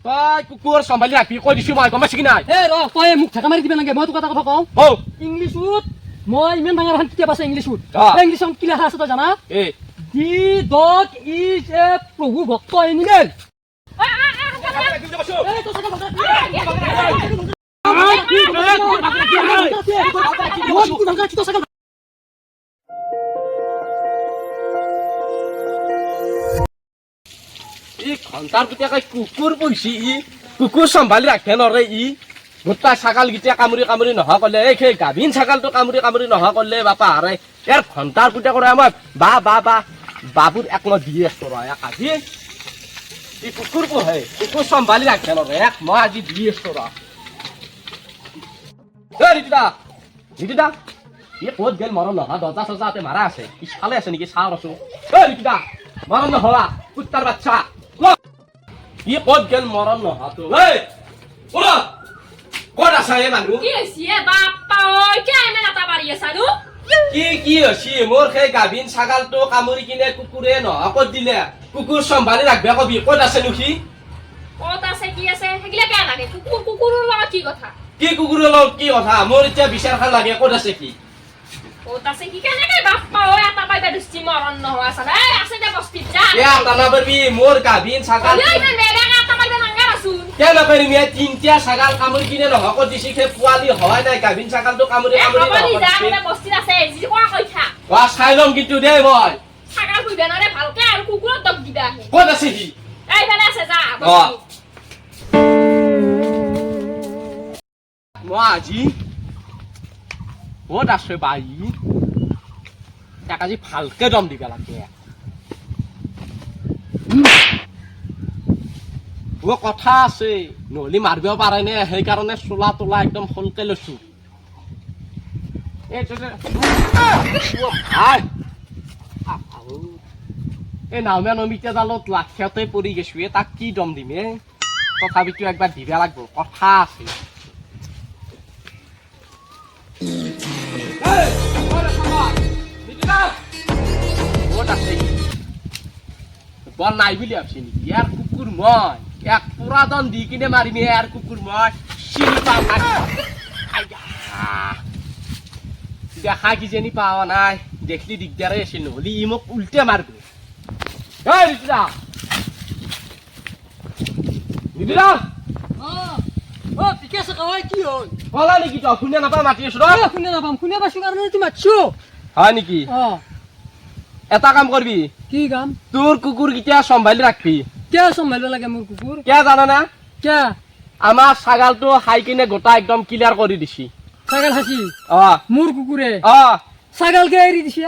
তই কুকুৰ চম্ভালি ৰাখবি কৈ দিছো মই গম পাইছ কি নাই এ ৰ তই মোক ঠেকা মাৰি দিবা নালাগে মই তোক এটা কথা কওঁ ও ইংলিছত মই ইমান ডাঙৰ এখন কিতাপ আছে ইংলিছত অ। ইংলিছত কি লেখা আছে তই জানা এ দি ডগ ইজ এ প্ৰভু ভক্ত এনিমেল ই ঘণ্টাৰ পুতেকে কুকুৰ পুহিছি ই কুকুৰ চম্ভালি ৰাখে নৰে ই গোটা ছাগাল গিটা কামুৰি কামুৰি নহা কৰিলে এই সেই গাভীন ছাগালটো কামুৰি কামুৰি নহা কৰিলে বাপা হাৰে ইয়াৰ ঘণ্টাৰ পুতেক মই বা বাবুৰ এক মই দি আছো ৰ এক আজি ই কুকুৰ পোহে কুকুৰ চম্ভালি ৰাখে নৰে এক মই আজি দি আছো ৰ ৰিতুদা ই ক'ত গেল মৰম নহা দৰ্জা চৰ্জাতে মাৰা আছে পিছফালে আছে নেকি চাওঁ ৰচোন ৰিতুদা মৰম নহোৱা কুত্তাৰ বাচ্চা ই ক'ত গেল মৰম নহাটো ক'ত আছা এই মানুহ কি হৈছে বাপ্পা ঐ কেনে নাটা পাৰি আছানো কি হৈছে মোৰ সেই গাভীন ছাগালটো কামুৰি কিনে কুকুৰে নহা ক'ত দিলে কুকুৰ চম্ভালি ৰাখবে কবি ক'ত আছে নো সি ক'ত আছে কি আছে সেইগিলা কেনে লাগে কুকুৰৰ লগত কি কথা কি কুকুৰৰ লগত কি কথা মোৰ এতিয়া বিচাৰখান লাগে ক'ত আছে কি ক'ত আছে কি কেনেকে বাপ্পা ঐ এটা পাইবা দুষ্টি মৰণ নোহোৱা আছে এই আছে দে বস্তিত যা এয়া টানা পাৰবি মোৰ গাভীন ছাগাল ঐ ইমান বেলেগ এটা পাইবা নাংগাৰ আছোন কিয় নকৰিম ইয়াত তিনিটা ছাগাল কামুৰি কিনে নহা ক'ত দিছি সেই পোৱালি হয় নাই গাভীন ছাগালটো কামুৰি কামুৰি হ'ব দি যা নহা এটা বস্তিত আছে যি কোৱা কৈ থা চাই ল'ম কিন্তু দেই মই ছাগাল পুহিবা নৰে ভালকে আৰু কুকুৰত দগ দিবা আহে ক'ত আছে সি এইফালে আছে যা মই আজি ক'ত আছে বাই তাক আজি ভালকে দম দিবা লাগে কথা আছে নহ'লে মাৰিব পাৰে নে সেইকাৰণে চোলা তোলা একদম সলকে লৈছো এই নাওমীয়া নমিতা জালত লাখিয়াতে পৰি গৈছো তাক কি দম দিম তথাপিতো একবাৰ দিবা লাগিব কথা আছে বৰ নাই বুলি ভাবছি নেকি ইয়াৰ কুকুৰ মই এক পুৰাদন দি কিনে মাৰিম ইয়াৰ কুকুৰ মই চিনি পাওঁ দেখা কিজানি পাৱা নাই দেখলি দিগদাৰে আছিল নহ'লে ই মোক উল্টে মাৰিব ঠিকে আছে কয় কি হ'ল কলা নেকি তই শুনে নাপায় মাতি আছো শুনে নাপাম শুনে পাইছো কাৰণে তুমি মাতছো হয় নেকি এটা কাম কৰবি কি কাম তোৰ কুকুৰ কেতিয়া চম্ভালি ৰাখবি কিয় চম্ভালিব লাগে মোৰ কুকুৰ কিয় জানা না কিয় আমাৰ ছাগালটো খাই কিনে গোটা একদম ক্লিয়াৰ কৰি দিছি ছাগাল খাইছি মোৰ কুকুৰে ছাগালকে এৰি দিছে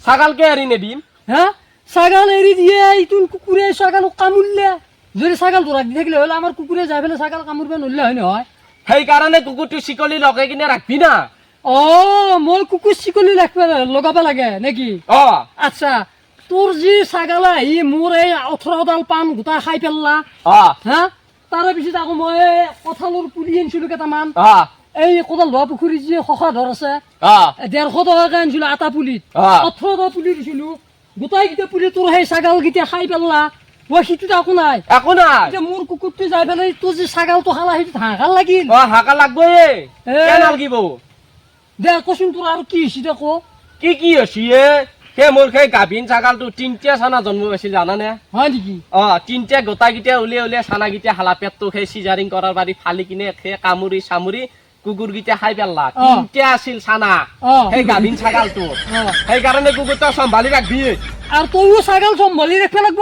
ছাগালকে এৰি নিদিম হা ছাগাল এৰি দিয়ে ইটোন কুকুৰে ছাগালক কামুৰিলে যদি ছাগাল ধৰাক দি থাকিলে হ'লে আমাৰ কুকুৰে যাই পেলাই ছাগাল কামুৰিব নৰিলে হয় নহয় সেইকাৰণে কুকুৰটো চিকলি লগাই কিনে ৰাখবি না মই কুকুৰ চিকলি লগাব লাগে নেকি আচ্ছা তোৰ যি ছাগাল আহি মোৰ এই 18ডাল পাণ গোটা খাই পেললা হা তাৰে পিছত আকৌ মই কঁঠালৰ পুলি আনিছিলো কেইটামান এই কোদাল ধোৱা পুখুৰী যি সখা ধৰ আছে 150 টকাকে আনিছিলো এটা পুলিত 18টা পুলি দিছিলো গোটাইকেইটা পুলি তোৰ সেই ছাগাল কেইটা খাই পেললা মই সিটোত একো নাই মোৰ কুকুৰটো যাই পেলাই তোৰ যি ছাগালটো খালা সেইটো হাঁকাল লাগিল হাঁকা লাগবয়ে নালাগিব দে কচোন তোৰ আৰু কি হৈছে দে ক কি হৈছে সেই মোৰ সেই গাভীন ছাগালটো 3টা চানা জন্ম হৈছিল জানানে হয় নেকি 3টা গোটাকেইটা উলিয়াই চানাকেইটা হালা পেটটো সেই চিজাৰিং কৰাৰ বাৰী ফালি কিনে সেই কামুৰি চামুৰি কুকুৰকেইটা খাই পেললা 3টা আছিল চানা সেই গাভীন ছাগালটো সেইকাৰণে কুকুৰটো চম্ভালি ৰাখবি আৰু তইও ছাগাল চম্ভালি ৰাখিব লাগিব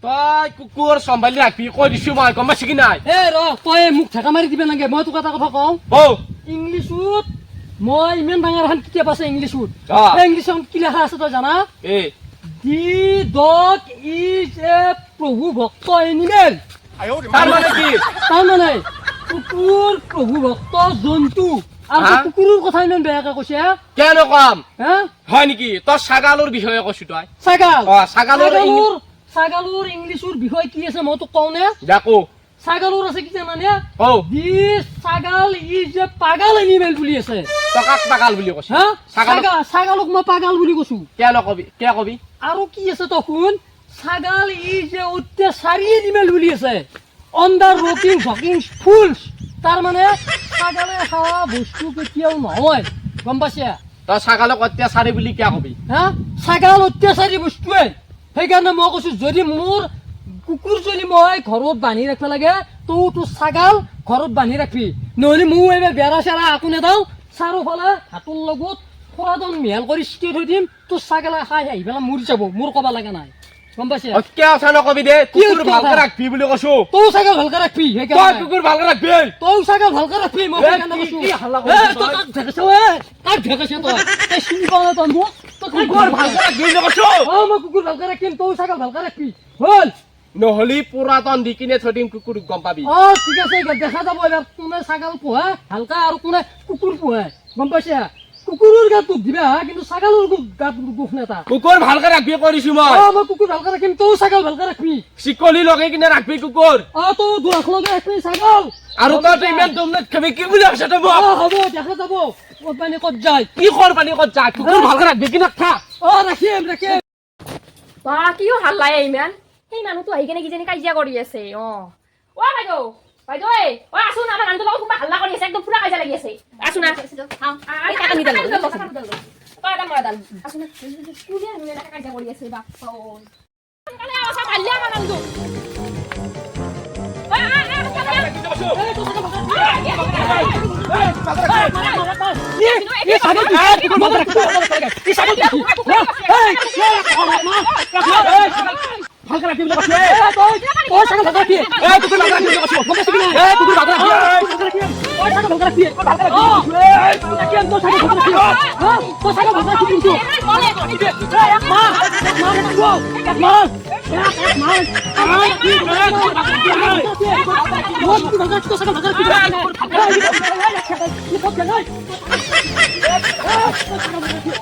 তই কুকুৰ চম্ভালি ৰাখবি কৈ দিছো মই গম পাইছ কি নাই তই মোক ঠেকা মাৰি দিবা নালাগে মই তোক এটা কথা কওঁ ইংলিছত মই ইমান ডাঙৰ এখন কিতাপ আছে ইংলিছত ইংলিছত কি লেখা আছে তই জানা দি ডগ ইজ এ প্ৰভু ভক্ত এনিমেল তাৰমানে কুকুৰ প্ৰভু ভক্ত জন্তু আৰু কুকুৰৰ কথা ইমান বেয়াকে কৈছে কেন কম হয় নেকি তই ছাগালৰ বিষয়ে কৈছো তই ছাগালৰ ইংলিছৰ বিষয় কি আছে মই তোক কওঁ নে দেখো ছাগালৰ আছে কি জানানে দিছ ছাগাল ইজ এ পাগল এনিমেল বুলি আছে তকাক পাগল বুলি কৈছে ছাগালক মই পাগল বুলি কৈছো কিয় কবি আৰু কি আছে তই শুন ছাগাল ইজ এ অত্যাচাৰী এনিমেল বুলি আছে অন্ডাৰ ৰকিং ঝকিং ফুল তাৰ মানে ছাগালে খাৱা বস্তু কেতিয়াও নহয় গম পাইছে তই ছাগালক অত্যাচাৰী বুলি কিয় কবি হা ছাগাল অত্যাচাৰী বস্তুৱে সেইকাৰণে মই কৈছো যদি মোৰ কুকুৰ যদি মই ঘৰত বান্ধি ৰাখিব লাগে তো ছাগাল ঘৰত বান্ধি ৰাখবি নহ'লে ময়ো এইবাৰ বেৰা চেৰা একো নেদাওঁ চাৰিওফালে হাতৰ লগত খৰাদন মিহাল কৰি চিটি থৈ দিম তোৰ ছাগালে খাই আহি পেলাই মৰি যাব মোৰ ক'ব লগা নাই গম পাইছে অত্যাচাৰ নকবি দে কুকুৰ ভালকে ৰাখবি বুলি কৈছো তই ছাগাল ভালকে ৰাখবি তই সেইকাৰণে কুকুৰ ভালকে ৰাখবি তই ছাগাল ভালকে ৰাখবি মই এ, সেইকাৰণে কি- কৈছো কি হাল্লা এ, কৰিছ তই তই? কাক ঢেকেছ কাক ঢেকেছ তই চিনি পোৱা নাই তই মোক তই কুকুৰ ভালকে ৰাখবি বুলি কৈছো মই কুকুৰ ভালকে ৰাখিম তই ছাগাল ভালকে ৰাখবি হ'ল নহ'লে পুৰাতন দি কিনে থৈ দিম কুকুৰ গম পাবি ঠিক আছে এইবাৰ দেখা যাব এবাৰ কোনে ছাগাল পোহে হালকা আৰু কোনে কুকুৰ পোহে গম পাইছে কুকুৰৰ গাত দুখ দিবা কিন্তু ছাগালৰ গাত দুখ নেতা কুকুৰ ভালকে ৰাখবি কৰিছো মই মই কুকুৰ ভালকে ৰাখিম তই ছাগাল ভালকে ৰাখবি চিকলি লগাই কিনে ৰাখবি কুকুৰ তই দুখ লগে ৰাখবি ছাগাল আৰু তই ইমান দমনত খাবি কি বুলি ভাবিছ তই মোক হ'ব দেখা যাব ক'ত পানী ক'ত যায় কি কৰ পানী ক'ত যা কুকুৰ ভালকে ৰাখবি কি নাখা ৰাখিম বা কিয় হাল্লাই ইমান সেই মানুহটো আহি কেনে কিজানি কাজিয়া কৰি আছে অ বাইদেউ বাইদেউ ঐ আছোন আমাৰ মানুহটোৰ লগত কোনোবা হাল্লা কৰি আছে একদম পুৰা কাজিয়া লাগি আছে আছোন কাজিয়া কৰি আছে বাপ্পা ঐ সোনকালে আছা কালিয়া আমাৰ মানুহটো ভালকে ৰাখবি বুলি কৈছো তই ছাগাল ভালকে ৰাখবি কুকুৰ ভালকে ৰাখবি বুলি কৈছো কুকুৰ ভালকে ৰাখবি What?